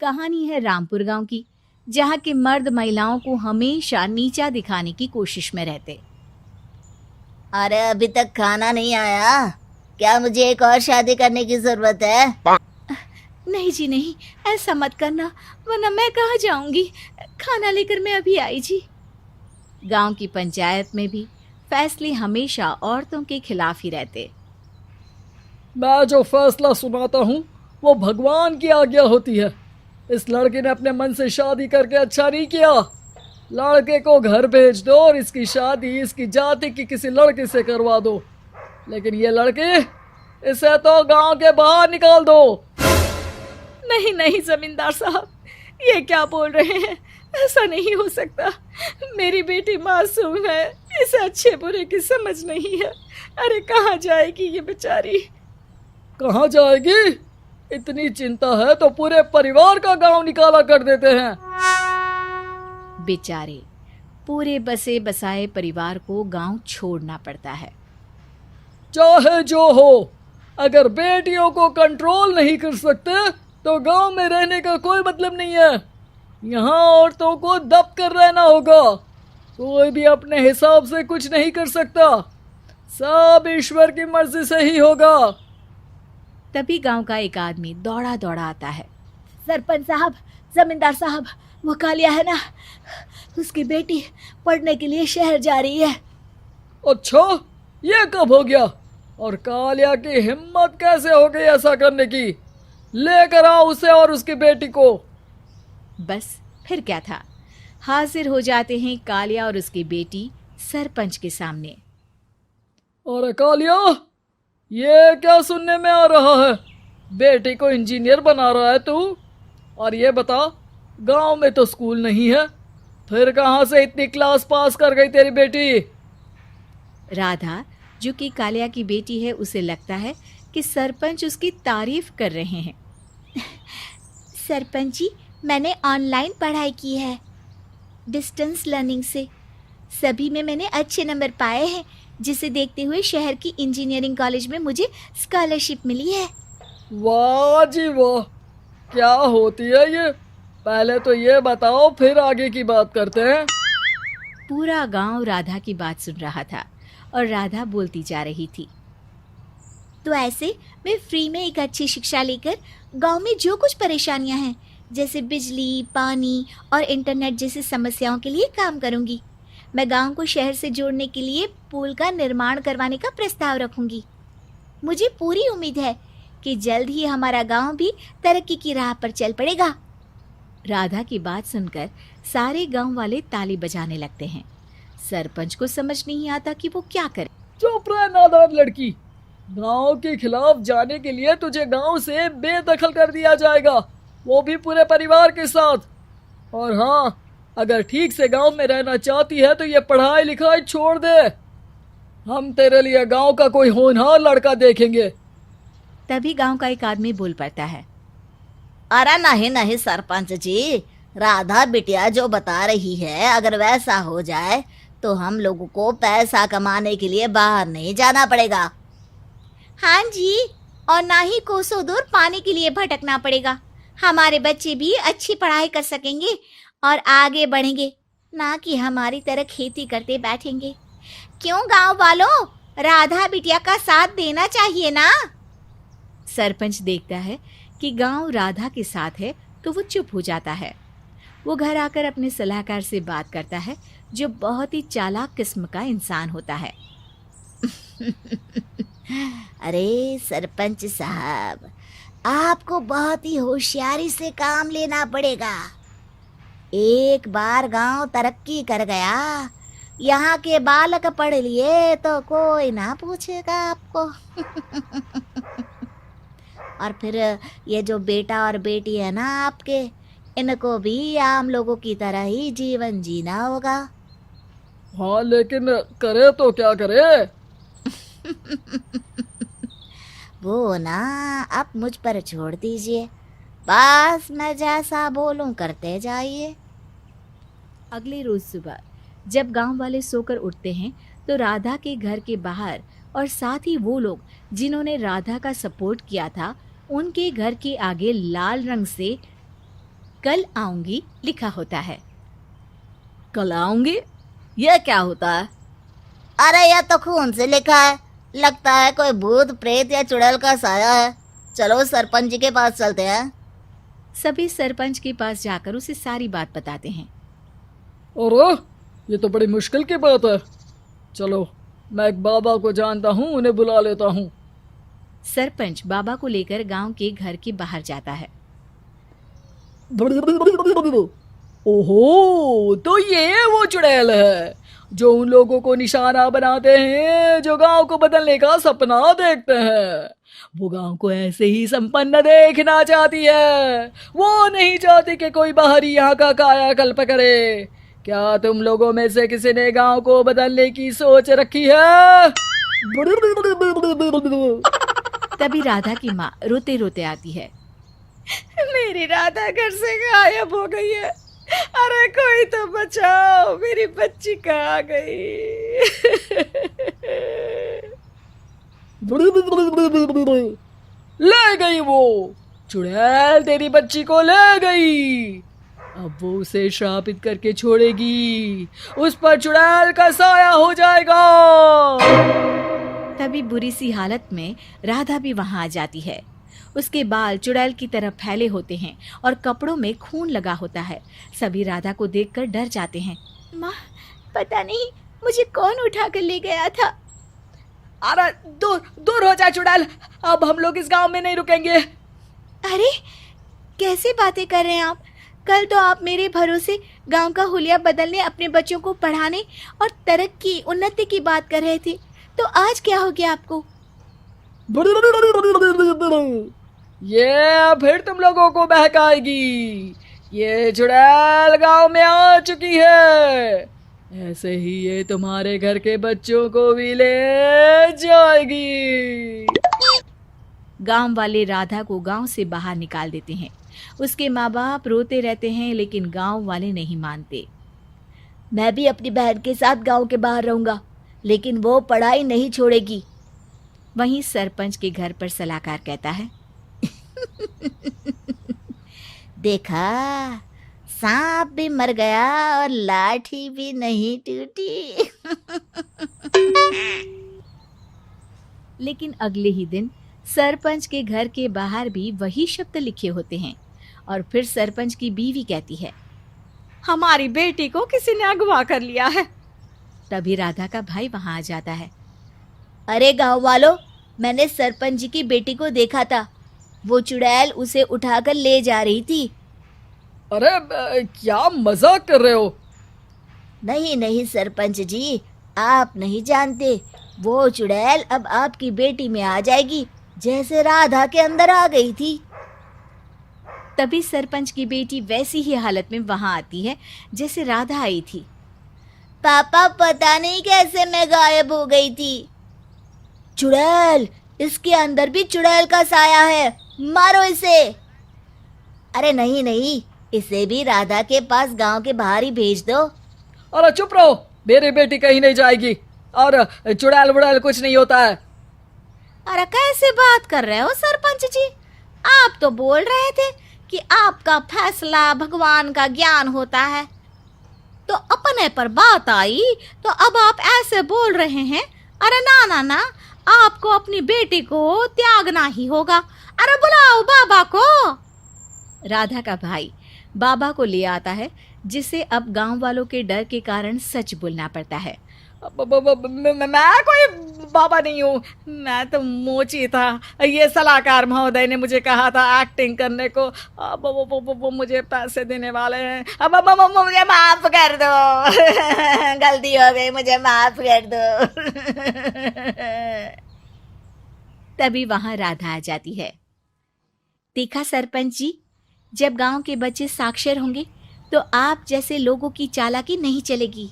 कहानी है रामपुर गांव की, जहां के मर्द महिलाओं को हमेशा नीचा दिखाने की कोशिश में रहते। अरे अभी तक खाना नहीं आया क्या? मुझे एक और शादी करने की जरूरत है। नहीं जी नहीं, ऐसा मत करना, वरना मैं कहाँ जाऊंगी। खाना लेकर मैं अभी आई जी। गांव की पंचायत में भी फैसले हमेशा औरतों के खिलाफ ही रहते। मैं जो फैसला सुनाता हूँ वो भगवान की आज्ञा होती है। इस लड़के ने अपने मन से शादी करके अच्छा नहीं किया। लड़के को घर भेज दो और इसकी शादी इसकी जाति की किसी लड़के से करवा दो। लेकिन ये लड़की, इसे तो गांव के बाहर निकाल दो। नहीं नहीं जमींदार साहब, ये क्या बोल रहे हैं? ऐसा नहीं हो सकता। मेरी बेटी मासूम है, इसे अच्छे बुरे की समझ नहीं है। अरे कहाँ जाएगी ये बेचारी? कहाँ जाएगी? इतनी चिंता है तो पूरे परिवार का गांव निकाला कर देते हैं। बेचारे पूरे बसे बसाए परिवार को गांव छोड़ना पड़ता है। चाहे जो हो, अगर बेटियों को कंट्रोल नहीं कर सकते तो गांव में रहने का कोई मतलब नहीं है। यहाँ औरतों को दब कर रहना होगा। कोई भी अपने हिसाब से कुछ नहीं कर सकता, सब ईश्वर की मर्जी से ही होगा। तभी गांव का एक आदमी दौड़ा दौड़ा आता है। सरपंच साहब, जमींदार साहब, वो कालिया है ना, उसकी बेटी पढ़ने के लिए शहर जा रही है। अच्छा, ये कब हो गया? और कालिया की हिम्मत कैसे हो गई ऐसा करने की? लेकर आओ उसे और उसकी बेटी को। बस फिर क्या था, हाजिर हो जाते हैं कालिया और उसकी बेटी सरपंच के सामने। अरे कालिया, ये क्या सुनने में आ रहा है? बेटी को इंजीनियर बना रहा है तू? और ये बता, गांव में तो स्कूल नहीं है, फिर कहाँ से इतनी क्लास पास कर गई तेरी बेटी? राधा, जो कि कालिया की बेटी है, उसे लगता है कि सरपंच उसकी तारीफ कर रहे हैं। सरपंच जी, मैंने ऑनलाइन पढ़ाई की है, डिस्टेंस लर्निंग से। सभी में मैंने अच्छे नंबर पाए हैं, जिसे देखते हुए शहर की इंजीनियरिंग कॉलेज में मुझे स्कॉलरशिप मिली है। वाह जी वाह, क्या होती है ये? पहले तो ये बताओ, फिर आगे की बात करते हैं। पूरा गांव राधा की बात सुन रहा था और राधा बोलती जा रही थी। तो ऐसे मैं फ्री में एक अच्छी शिक्षा लेकर गांव में जो कुछ परेशानियां हैं, जैसे बिजली, पानी और इंटरनेट जैसी समस्याओं के लिए काम करूंगी। मैं गांव को शहर से जोड़ने के लिए पुल का निर्माण करवाने का प्रस्ताव रखूंगी। मुझे पूरी उम्मीद है कि जल्द ही हमारा गांव भी तरक्की की राह पर चल पड़ेगा। राधा की बात सुनकर सारे गांव वाले ताली बजाने लगते हैं। सरपंच को समझ नहीं आता कि वो क्या करे। चुप रह नादान लड़की, गांव के खिलाफ जाने के लिए तुझे गांव से बेदखल कर दिया जाएगा, वो भी पूरे परिवार के साथ। और हाँ, अगर ठीक से गांव में रहना चाहती है तो ये पढ़ाई लिखाई छोड़ दे। हम तेरे लिए गांव का कोई होनहार लड़का देखेंगे। तभी गांव का एक आदमी बोल पड़ता है। अरे नहीं नहीं सरपंच जी, राधा बिटिया जो बता रही है, अगर वैसा हो जाए तो हम लोगों को पैसा कमाने के लिए बाहर नहीं जाना पड़ेगा। हाँ जी, और ना ही कोसों दूर पानी के लिए भटकना पड़ेगा। हमारे बच्चे भी अच्छी पढ़ाई कर सकेंगे और आगे बढ़ेंगे, ना कि हमारी तरह खेती करते बैठेंगे। क्यों गांव वालों, राधा बिटिया का साथ देना चाहिए ना। सरपंच देखता है कि गांव राधा के साथ है तो वो चुप हो जाता है। वो घर आकर अपने सलाहकार से बात करता है, जो बहुत ही चालाक किस्म का इंसान होता है। अरे सरपंच साहब, आपको बहुत ही होशियारी से काम लेना पड़ेगा। एक बार गांव तरक्की कर गया, यहाँ के बालक पढ़ लिए तो कोई ना पूछेगा आपको। और फिर ये जो बेटा और बेटी है ना आपके, इनको भी आम लोगों की तरह ही जीवन जीना होगा। हाँ, लेकिन करे तो क्या करे? वो ना आप मुझ पर छोड़ दीजिए, बस मैं जैसा बोलूं करते जाइए। अगले रोज सुबह जब गांव वाले सोकर उठते हैं तो राधा के घर के बाहर और साथ ही वो लोग जिन्होंने राधा का सपोर्ट किया था, उनके घर के आगे लाल रंग से कल आऊंगी लिखा होता है। कल आऊंगी, यह क्या होता है? अरे यह तो खून से लिखा है, लगता है कोई भूत प्रेत या चुड़ैल का साया है। चलो सरपंच जी के पास चलते हैं। सभी सरपंच के पास जाकर उसे सारी बात बताते हैं। अरे ये तो बड़ी मुश्किल की बात है। चलो मैं एक बाबा को जानता हूँ, उन्हें बुला लेता हूँ। सरपंच बाबा को लेकर गांव के घर के बाहर जाता है। ओहो, तो ये वो चुड़ैल है जो उन लोगों को निशाना बनाते हैं जो गांव को बदलने का सपना देखते हैं। वो गांव को ऐसे ही संपन्न देखना चाहती है, वो नहीं चाहती कि कोई बाहरी यहाँ का कायाकल्प करे। क्या तुम लोगों में से किसी ने गांव को बदलने की सोच रखी है? तभी राधा की माँ रोते रोते आती है। मेरी राधा घर से गायब हो गई है। अरे कोई तो बचाओ, मेरी बच्ची कहाँ गई? ले गई वो चुड़ैल, तेरी बच्ची को ले गई। अब वो उसे श्रापित करके छोड़ेगी, उस पर चुड़ैल का साया हो जाएगा। तभी बुरी सी हालत में राधा भी वहां आ जाती है। उसके बाल चुड़ैल की तरह फैले होते हैं और कपड़ों में खून लगा होता है। सभी राधा को देखकर डर जाते हैं। माँ, पता नहीं मुझे कौन उठा कर ले गया था। अरे दूर दूर हो जा चुड़ैल, अब हम लोग इस गांव में नहीं रुकेंगे। अरे कैसे बातें कर रहे हैं आप? कल तो आप मेरे भरोसे गांव का हुलिया बदलने, अपने बच्चों को पढ़ाने और तरक्की उन्नति की बात कर रहे थे, तो आज क्या हो गया आपको? ये फिर तुम लोगों को बहकाएगी। ये चुड़ैल गांव में आ चुकी है, ऐसे ही ये तुम्हारे घर के बच्चों को भी ले जाएगी। गांव वाले राधा को गांव से बाहर निकाल देते हैं। उसके माँ बाप रोते रहते हैं, लेकिन गांव वाले नहीं मानते। मैं भी अपनी बहन के साथ गांव के बाहर रहूंगा, लेकिन वो पढ़ाई नहीं छोड़ेगी। वहीं सरपंच के घर पर सलाहकार कहता है। देखा, सांप भी मर गया और लाठी भी नहीं टूटी। लेकिन अगले ही दिन सरपंच के घर के बाहर भी वही शब्द लिखे होते हैं। और फिर सरपंच की बीवी कहती है, हमारी बेटी को किसी ने अगवा कर लिया है। तभी राधा का भाई वहां आ जाता है। अरे गांव वालों, मैंने सरपंच जी की बेटी को देखा था। वो चुड़ैल उसे उठाकर ले जा रही थी। अरे क्या मजाक कर रहे हो? नहीं नहीं सरपंच जी, आप नहीं जानते। वो चुड़ैल अब आपकी बेटी में आ जाएगी, जैसे राधा के अंदर आ गई थी। तभी सरपंच की बेटी वैसी ही हालत में वहां आती है जैसे राधा आई थी। पापा, पता नहीं कैसे मैं गायब हो गई थी। चुड़ैल, इसके अंदर भी चुड़ैल का साया है, मारो इसे। अरे नहीं नहीं, इसे भी राधा के पास गांव के बाहर ही भेज दो। अरे चुप रहो, मेरी बेटी कहीं नहीं जाएगी और चुड़ैल वुड़ैल कुछ नहीं होता है। अरे कैसे बात कर रहे हो सरपंच जी? आप तो बोल रहे थे कि आपका फैसला भगवान का ज्ञान होता है, तो अपने पर बात आई तो अब आप ऐसे बोल रहे हैं। अरे ना ना ना, आपको अपनी बेटी को त्यागना ही होगा। अरे बुलाओ बाबा को। राधा का भाई बाबा को ले आता है, जिसे अब गांव वालों के डर के कारण सच बोलना पड़ता है। मैं कोई बाबा नहीं हूँ, मैं तो मोची था। ये सलाहकार महोदय ने मुझे कहा था एक्टिंग करने को। अब वो मुझे पैसे देने वाले हैं। अब मुझे माफ कर दो। गलती हो गई, मुझे माफ कर दो। तभी वहां राधा आ जाती है। देखा सरपंच जी, जब गांव के बच्चे साक्षर होंगे तो आप जैसे लोगों की चालाकी नहीं चलेगी।